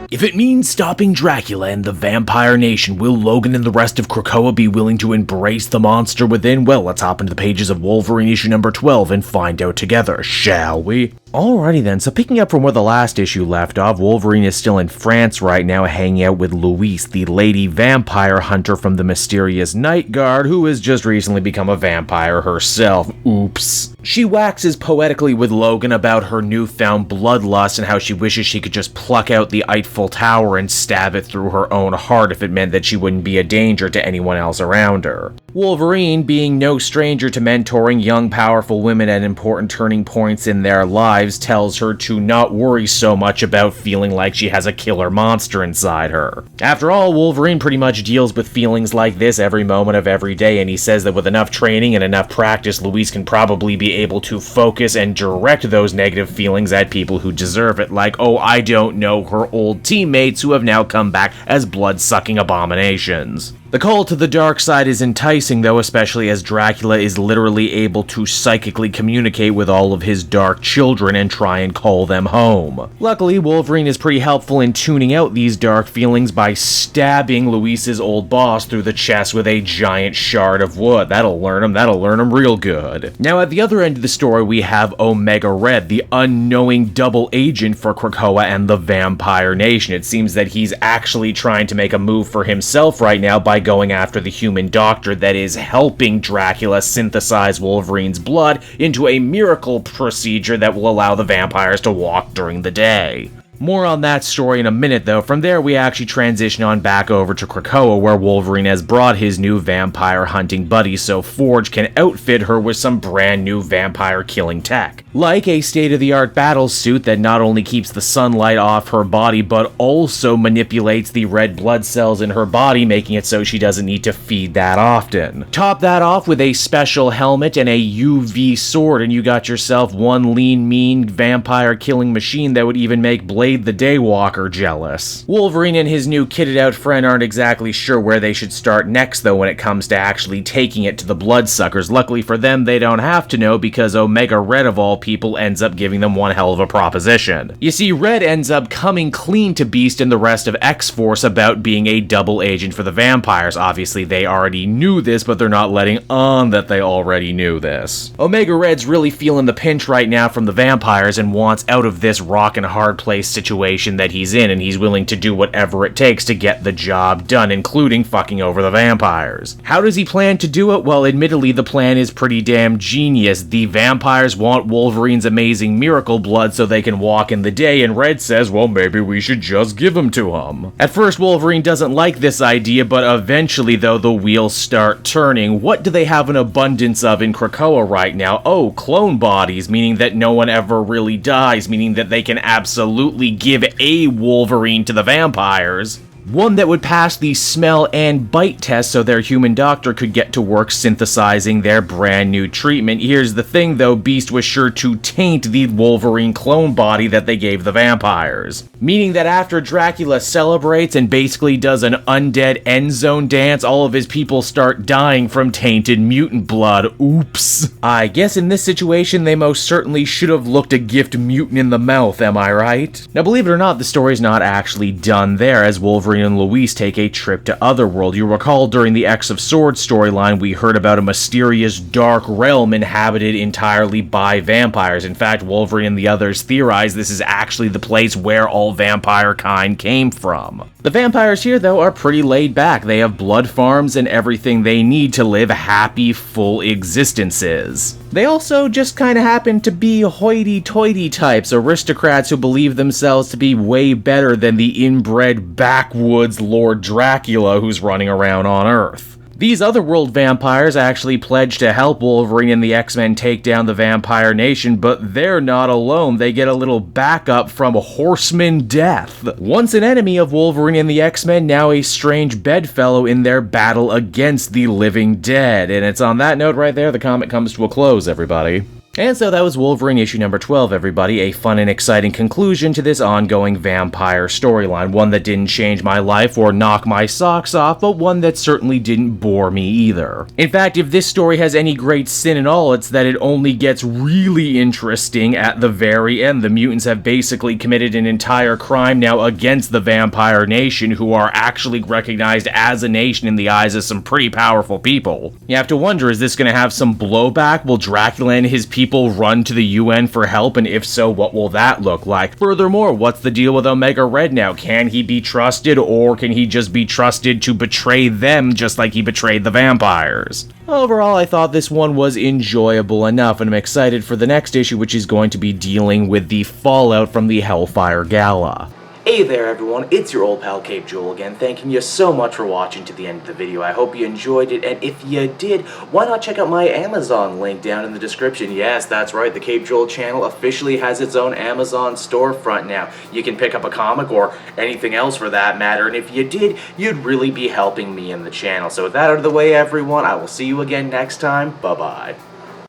If it means stopping Dracula and the vampire nation, will Logan and the rest of Krakoa be willing to embrace the monster within? Well, let's hop into the pages of Wolverine issue number 12 and find out together, shall we? Alrighty then, so picking up from where the last issue left off, Wolverine is still in France right now hanging out with Louise, the lady vampire hunter from the mysterious Night Guard, who has just recently become a vampire herself. Oops. She waxes poetically with Logan about her newfound bloodlust and how she wishes she could just pluck out the Eiffel Tower and stab it through her own heart if it meant that she wouldn't be a danger to anyone else around her. Wolverine, being no stranger to mentoring young powerful women at important turning points in their lives, tells her to not worry so much about feeling like she has a killer monster inside her. After all, Wolverine pretty much deals with feelings like this every moment of every day, and he says that with enough training and enough practice, Louise can probably be able to focus and direct those negative feelings at people who deserve it, like, oh, I don't know, her old teammates who have now come back as blood-sucking abominations. The call to the dark side is enticing though, especially as Dracula is literally able to psychically communicate with all of his dark children and try and call them home. Luckily, Wolverine is pretty helpful in tuning out these dark feelings by stabbing Louise's old boss through the chest with a giant shard of wood. That'll learn him real good. Now at the other end of the story we have Omega Red, the unknowing double agent for Krakoa and the Vampire Nation. It seems that he's actually trying to make a move for himself right now by going after the human doctor that is helping Dracula synthesize Wolverine's blood into a miracle procedure that will allow the vampires to walk during the day. More on that story in a minute though. From there we actually transition on back over to Krakoa, where Wolverine has brought his new vampire hunting buddy so Forge can outfit her with some brand new vampire killing tech. Like a state-of-the-art battle suit that not only keeps the sunlight off her body but also manipulates the red blood cells in her body, making it so she doesn't need to feed that often. Top that off with a special helmet and a UV sword and you got yourself one lean, mean vampire killing machine that would even make Blade the Daywalker jealous. Wolverine and his new kitted out friend aren't exactly sure where they should start next though when it comes to actually taking it to the bloodsuckers. Luckily for them, they don't have to know because Omega Red of all people ends up giving them one hell of a proposition. You see, Red ends up coming clean to Beast and the rest of X-Force about being a double agent for the vampires. Obviously they already knew this, but they're not letting on that they already knew this. Omega Red's really feeling the pinch right now from the vampires and wants out of this rock and hard place situation that he's in, and he's willing to do whatever it takes to get the job done, including fucking over the vampires. How does he plan to do it? Well, admittedly, the plan is pretty damn genius. The vampires want Wolverine's amazing miracle blood so they can walk in the day, and Red says, well, maybe we should just give him to him. At first, Wolverine doesn't like this idea, but eventually, though, the wheels start turning. What do they have an abundance of in Krakoa right now? Oh, clone bodies, meaning that no one ever really dies, meaning that they can absolutely give a Wolverine to the vampires. One that would pass the smell and bite test so their human doctor could get to work synthesizing their brand new treatment. Here's the thing though, Beast was sure to taint the Wolverine clone body that they gave the vampires. Meaning that after Dracula celebrates and basically does an undead end zone dance, all of his people start dying from tainted mutant blood. Oops. I guess in this situation they most certainly should have looked a gift mutant in the mouth, am I right? Now believe it or not, the story's not actually done there, as Wolverine and Louise take a trip to Otherworld. You'll recall during the X of Swords storyline we heard about a mysterious dark realm inhabited entirely by vampires. In fact, Wolverine and the others theorize this is actually the place where all vampire kind came from. The vampires here though are pretty laid back. They have blood farms and everything they need to live happy, full existences. They also just kinda happen to be hoity-toity types, aristocrats who believe themselves to be way better than the inbred backwoods Lord Dracula who's running around on Earth. These otherworld vampires actually pledge to help Wolverine and the X-Men take down the Vampire Nation, but they're not alone. They get a little backup from Horseman Death. Once an enemy of Wolverine and the X-Men, now a strange bedfellow in their battle against the living dead. And it's on that note right there the comic comes to a close, everybody. And so that was Wolverine issue number 12, everybody. A fun and exciting conclusion to this ongoing vampire storyline. One that didn't change my life or knock my socks off, but one that certainly didn't bore me either. In fact, if this story has any great sin at all, it's that it only gets really interesting at the very end. The mutants have basically committed an entire crime now against the vampire nation, who are actually recognized as a nation in the eyes of some pretty powerful people. You have to wonder, is this going to have some blowback? Will Dracula and his people run to the UN for help, and if so, what will that look like? Furthermore, what's the deal with Omega Red now? Can he be trusted, or can he just be trusted to betray them just like he betrayed the vampires? Overall, I thought this one was enjoyable enough, and I'm excited for the next issue, which is going to be dealing with the fallout from the Hellfire Gala. Hey there everyone, it's your old pal Cape Joel again, thanking you so much for watching to the end of the video. I hope you enjoyed it, and if you did, why not check out my Amazon link down in the description. Yes, that's right, the Cape Joel channel officially has its own Amazon storefront now. You can pick up a comic or anything else for that matter, and if you did, you'd really be helping me in the channel. So with that out of the way everyone, I will see you again next time. Bye-bye.